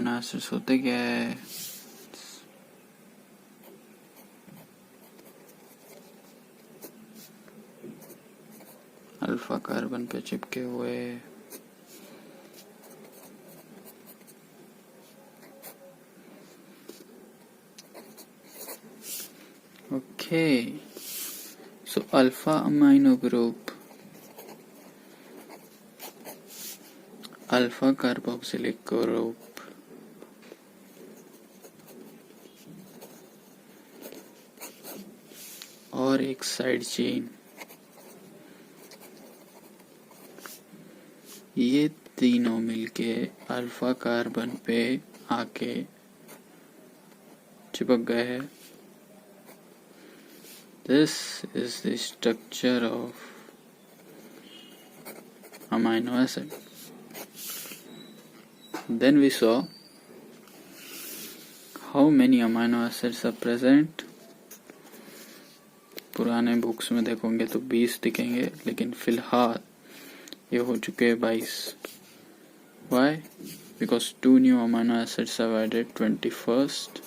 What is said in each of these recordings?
Amino acids होते क्या है? अल्फा कार्बन पे चिपके हुए। Okay, so alpha amino group, alpha carboxylic group, और एक साइड चेन, ये तीनों मिलके अल्फा कार्बन पे आके चिपक गए हैं। This is the structure of amino acid. Then we saw how many amino acids are present. पुराने बुक्स में देखोगे तो 20 दिखेंगे, लेकिन फिलहाल ये हो चुके हैं 22। Why? Because 2 new amino acids have added 21st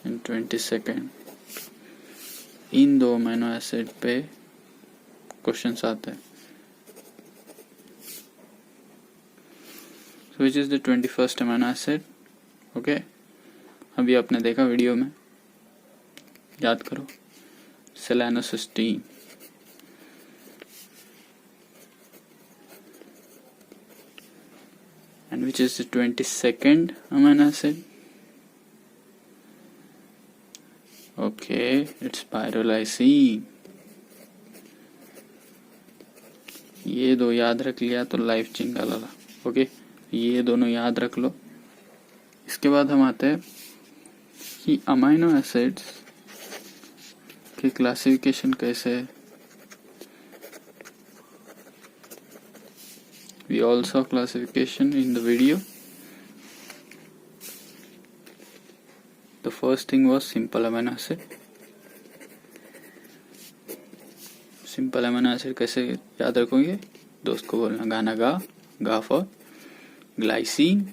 and 22nd. इन दो अमीनो एसिड पे क्वेश्चंस आते हैं। So which is the 21st amino acid? Okay? अभी आपने देखा वीडियो में, याद करो, selenocysteine. And which is the 22nd amino acid? Okay, it's pyrrolysine. ये दो याद रख लिया तो लाइफ चिंगाला। ओके, ये दोनों याद रख लो। इसके बाद हम आते हैं कि अमीनो एसिड्स की क्लासिफिकेशन कैसे है। We all saw classification in the video. The first thing was simple amino acid. Simple amino acid कैसे याद रखोगे? दोस्त को बोलना गाना गा, गा for glycine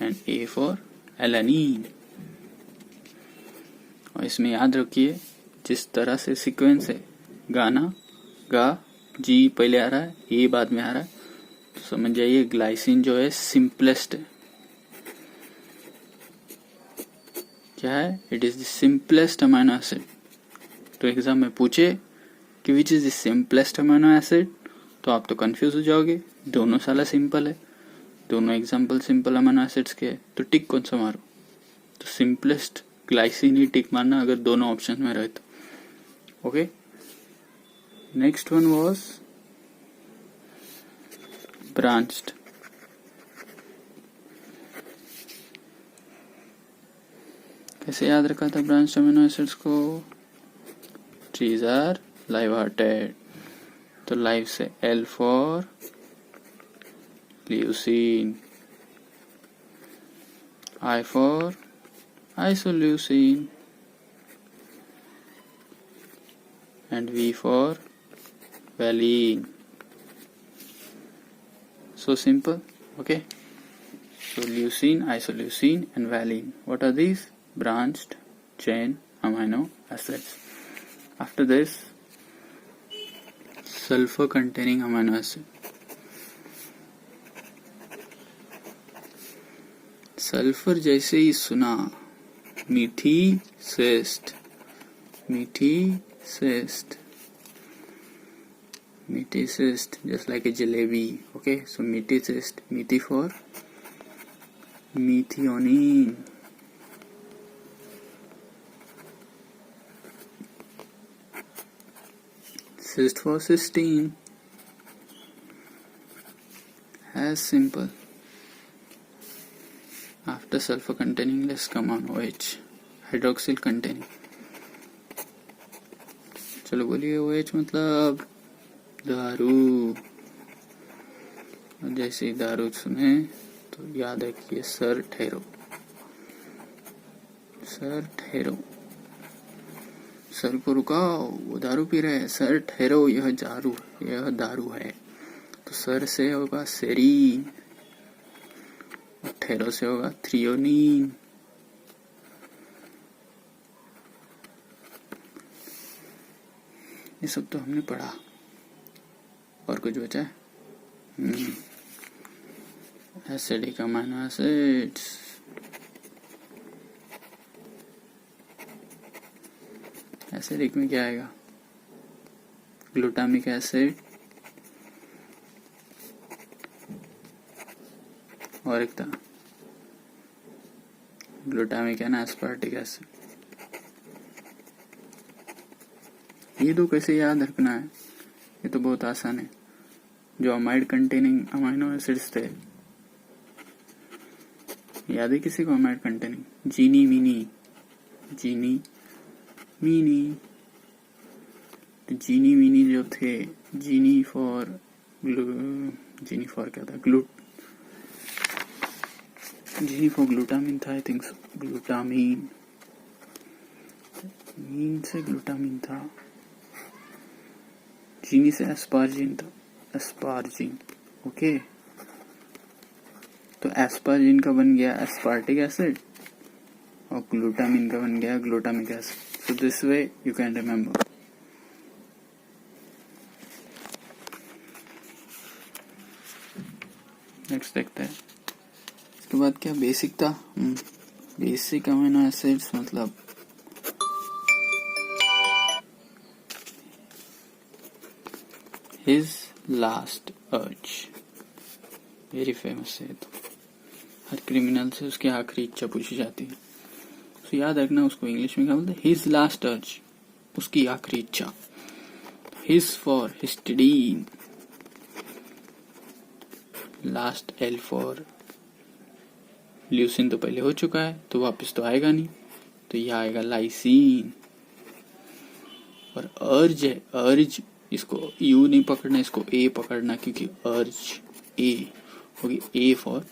and A for alanine. और इसमें याद रखिए जिस तरह से सीक्वेंस है, गाना गा, जी पहले आ रहा है, ए बाद में आ रहा है, तो समझ जाइए ग्लाइसिन जो है सिंपलेस्ट है। क्या है? It is the simplest amino acid. तो एग्जाम में पूछे कि which is the simplest amino acid, तो आप तो कंफ्यूज हो जाओगे। दोनों साला सिंपल है, दोनों एग्जाम्पल सिंपल अमीनो एसिड्स के, तो टिक कौन सा मारो? तो सिंपलेस्ट ग्लाइसिन ही टिक मारना अगर दोनों ऑप्शन में रहे तो। Okay, next one was branched. कैसे याद रखा था ब्रांच अमीनो एसिड्स को? ट्रीज आर लाइव हार्टेड, तो लाइव से L for leucine, I for isoleucine and V for valine. So simple. Okay, so leucine, isoleucine and valine, what are these? Branched chain amino acids. After this, sulfur containing amino acid. Sulphur जैसे ही सुना, मीठी सेस्ट, मीठी सेस्ट, meaty cyst, just like a jalebi. Okay, so meaty cyst, meaty for methionine. Cyst for cysteine. As simple. After sulfur containing, let's come on OH, hydroxyl containing. चलो बोलिए OH मतलब दारू। जैसे ही दारू सुने तो याद रखिए सर ठहरो, सर ठहरो, सर को रुकाओ, वो दारू पी रहे हैं, सर ठहरो, यह दारू है। तो तो सर से होगा सेरीन, और ठेरो से होगा थ्रियोनीन। ये सब तो हमने पढ़ा, और कुछ बचा है? Acidic amino acids. एसिडिक में क्या आएगा? ग्लूटामिक एसिड और एक था ग्लूटामिक एंड एस्पार्टिक एसिड। ये दो कैसे याद रखना है? ये तो बहुत आसान है। जो अमाइड कंटेनिंग अमीनो एसिड्स थे, याद है किसी को? अमाइड कंटेनिंग जीनी मीनी, जीनी मीनी। तो जीनी मीनी जो थे, जीनी फॉर क्या था? जीनी फॉर ग्लूटामिन था, आई थिंक ग्लूटामिन, मीन से ग्लूटामिन था, जीनी से एस्पार्जिन था, एस्पार्जिन। ओके, तो एस्पार्जिन का बन गया एस्पार्टिक एसिड और ग्लूटामिन का बन गया glutamic acid. So this way you can remember. Next देखते हैं। इसके बाद क्या बेसिक था? बेसिक अमीनो एसिड्स मतलब हिज लास्ट अर्ज, वेरी फेमस है। तो हर क्रिमिनल से उसकी आखिरी इच्छा पूछी जाती है, तो याद रखना उसको इंग्लिश में क्या बोलते हैं? हिज लास्ट अर्ज, उसकी आखिरी इच्छा। His for histidine, last L for leucine तो पहले हो चुका है, तो वापस तो आएगा नहीं, तो यह आएगा लाइसिन। और अर्ज है, अर्ज, इसको यू नहीं पकड़ना, इसको ए पकड़ना, क्योंकि अर्ज ए होगी, ए फॉर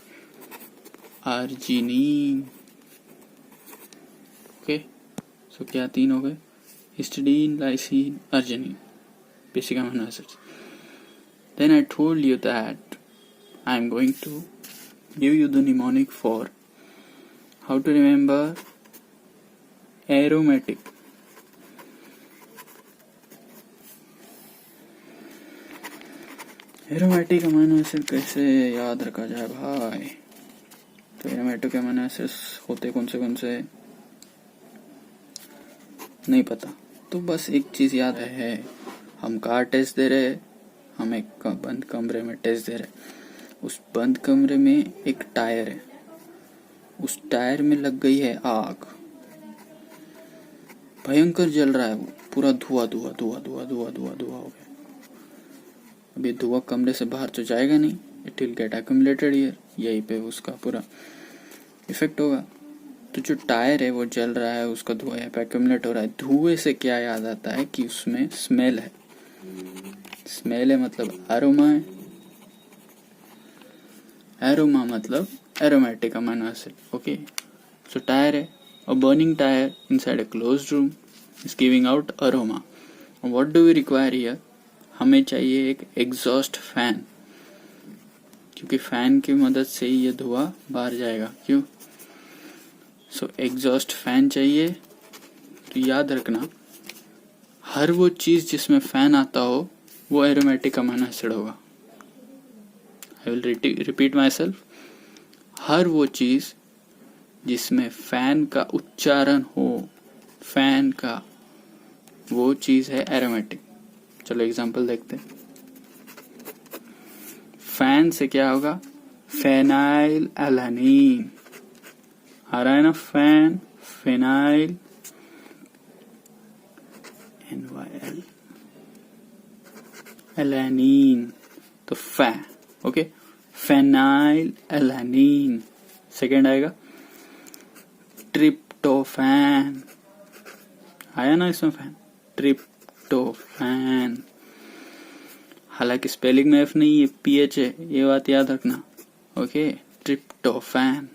अर्जिनीन। ओके, सो क्या तीन हो गए? Histidine, lysine, arginine, basic amino acids. Then I told you that I am going to give you the mnemonic for how to remember aromatic. Aromatic amino acid कैसे याद रखा जाए भाई? तो एरोमेटिक अमीनो एसिड्स होते कौन से नहीं पता, तो बस एक चीज याद है, हम कार टेस्ट दे रहे, हम एक बंद कमरे में टेस्ट दे रहे। उस बंद कमरे में एक टायर है, उस टायर में लग गई है आग, भयंकर जल रहा है वो, पूरा धुआं हो गया। अब ये धुआं कमरे से बाहर तो जाएगा नहीं, it will get accumulated here, यहीं पे उसका पूरा इफेक्ट होगा। तो जो टायर है वो जल रहा है, उसका धुआं यहाँ पे एक्यूमुलेट हो रहा है। धुएं से क्या याद आता है? कि उसमें स्मेल है। स्मेल है मतलब एरोमा है, एरोमा मतलब aromatic amino acid. Okay, so tyre है, और burning tyre inside a closed room is giving out aroma. What do we require here? हमें चाहिए एक एग्जॉस्ट फैन, क्योंकि फैन की मदद से ही ये धुआं बाहर जाएगा। क्यों? सो एग्जॉस्ट फैन चाहिए। तो याद रखना, हर वो चीज जिसमें फैन आता हो वो एरोमेटिक अमीनो एसिड होगा। I will repeat myself, हर वो चीज जिसमें फैन का उच्चारण हो, फैन का, वो चीज है एरोमेटिक। चलो एग्जांपल देखते हैं। फैन से क्या होगा? फेनाइल एलानीन आ रहा है ना, फैन, फेनाइल, NYL, एलानीन, तो fan. Okay, phenyl alanine. Second आएगा ट्रिप्टोफैन, आया ना इसमें फैन, ट्रिप्टोफैन। हालांकि स्पेलिंग में एफ नहीं है, PH है, ये बात याद रखना। Okay, tryptophan.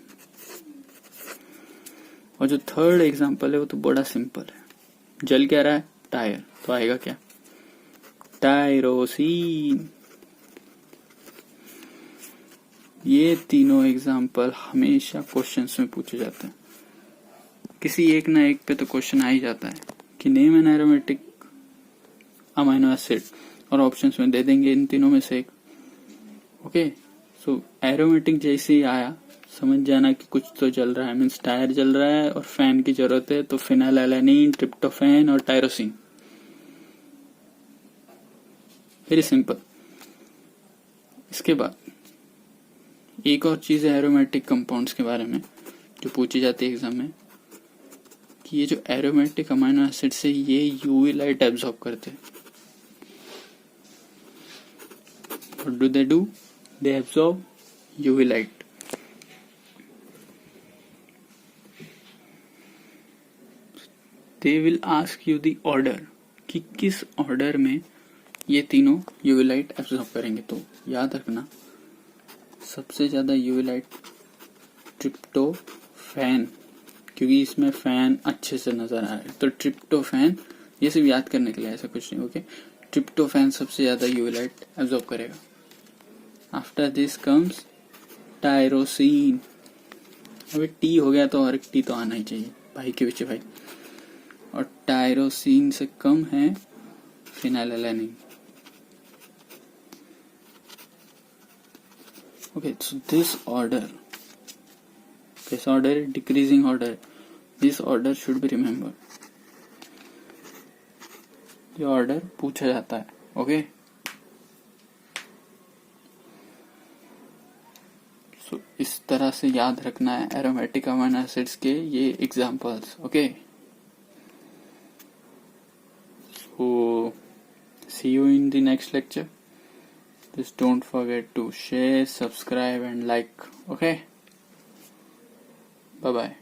और जो थर्ड एग्जांपल है वो तो बड़ा सिंपल है। जल क्या रहा है? टायर, तो आएगा क्या? टायरोसिन। ये तीनों एग्जाम्पल हमेशा क्वेश्चंस में पूछे जाते हैं, किसी एक ना एक पे तो क्वेश्चन आ ही जाता है कि name an aromatic amino acid, और ऑप्शंस में दे देंगे इन तीनों में से एक। ओके, सो एरोमेटिक जैसे ही आया समझ जाना कि कुछ तो जल रहा है, मीन्स टायर जल रहा है और फैन की जरूरत है, तो फिनाइलएलानिन, ट्रिप्टोफैन और टायरोसिन। Very simple. इसके बाद एक और चीज है एरोमेटिक कंपाउंड्स के बारे में जो पूछी जाती है एग्जाम में, कि ये जो एरोमेटिक अमाइनो एसिड से ये यूवी लाइट एब्जॉर्ब करते हैं। What do they do? They absorb UV light. They will ask you the order, कि किस ऑर्डर में ये तीनों यूवी लाइट एब्जॉर्ब करेंगे। तो याद रखना, सबसे ज्यादा यूवी लाइट ट्रिप्टोफैन, क्योंकि इसमें फैन अच्छे से नजर आ रहा है, तो ट्रिप्टोफैन, ये सिर्फ याद करने के लिए, ऐसा कुछ नहीं। ओके, ट्रिप्टोफैन सबसे ज्यादा यूवी लाइट एब्जॉर्ब करेगा। After this comes tyrosine. अभी टी हो गया तो और एक टी तो आना ही चाहिए भाई के पीछे भाई। और टायरोसिन से कम है phenylalanine. Okay, so this order decreasing order, this order should be remembered. ये ऑर्डर पूछा जाता है। ओके, सो इस तरह से याद रखना है एरोमेटिक अमाइनो एसिड्स के ये examples. Okay, so see you in the next lecture. Just don't forget to share, subscribe and like. Okay, bye bye.